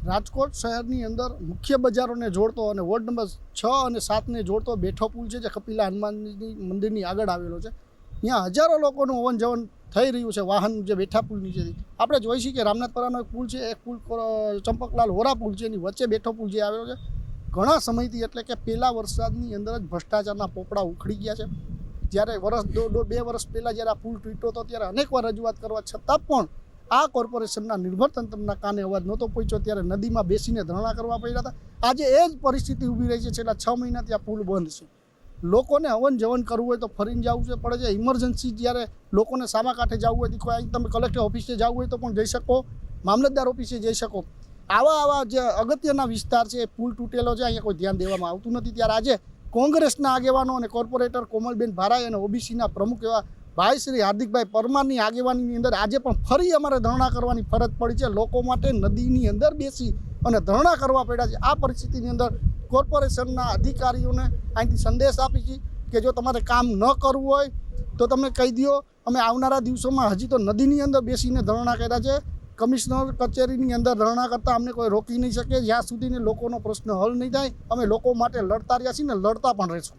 રાજકોટ શહેરની અંદર મુખ્ય બજારોને જોડતો અને વોર્ડ નંબર 6 અને 7ને જોડતો બેઠો પુલ છે, જે કપિલા હનુમાનજી મંદિરની આગળ આવેલો છે. ત્યાં હજારો લોકોનું અવન જવન થઈ રહ્યું છે વાહન જે બેઠા પુલ નીચેથી. આપણે જોઈ છીએ કે રામનાથપરાનો એક પુલ છે, એક પુલ ચંપકલાલ હોરા પુલ છે, એની વચ્ચે બેઠો પુલ જે આવેલો છે. ઘણા સમયથી એટલે કે પહેલા વરસાદની અંદર જ ભ્રષ્ટાચારના પોપડા ઉખડી ગયા છે. જ્યારે બે વર્ષ પહેલાં જ્યારે આ પુલ તૂટ્યો હતો ત્યારે અનેકવાર રજૂઆત કરવા છતાં પણ આ કોર્પોરેશનના નિર્ભર તંત્રના કાને અવાજ નહોતો પહોંચ્યો. ત્યારે નદીમાં બેસીને ધરણા કરવા પડ્યા હતા. આજે એ જ પરિસ્થિતિ ઊભી રહી છે. છેલ્લા 6 મહિનાથી આ પુલ બંધ છે. લોકોને હવન જવન કરવું હોય તો ફરીને જવું પડે છે. ઇમરજન્સી જ્યારે લોકોને સામા કાંઠે જવું હોય તો અહીં તમે કલેક્ટર ઓફિસે જવું હોય તો પણ જઈ શકો, મામલતદાર ઓફિસે જઈ શકો. આવા જે અગત્યના વિસ્તાર છે એ પુલ તૂટેલો છે, અહીંયા કોઈ ધ્યાન દેવામાં આવતું નથી. ત્યારે આજે કોંગ્રેસના આગેવાનો અને કોર્પોરેટર કોમલબેન ભારાઈ અને ઓબીસીના પ્રમુખ એવા ભાઈ શ્રી હાર્દિકભાઈ પરમારની આગેવાનીની અંદર આજે પણ ફરી અમારે ધરણા કરવાની ફરજ પડી છે. લોકો માટે નદીની અંદર બેસી અને ધરણા કરવા પડ્યા છે. આ પરિસ્થિતિની અંદર કોર્પોરેશનના અધિકારીઓને અહીંથી સંદેશ આપી છે કે જો તમારે કામ ન કરવું હોય તો તમે કહી દો. અમે આવનારા દિવસોમાં હજી તો નદીની અંદર બેસીને ધરણા કર્યા છે. કમિશનર કચેરીની અંદર ધરણા કરતાં અમને કોઈ રોકી નહીં શકે. જ્યાં સુધીને લોકોનો પ્રશ્ન હલ નહીં થાય અમે લોકો માટે લડતા રહ્યા છીએ ને લડતા પણ રહીશું.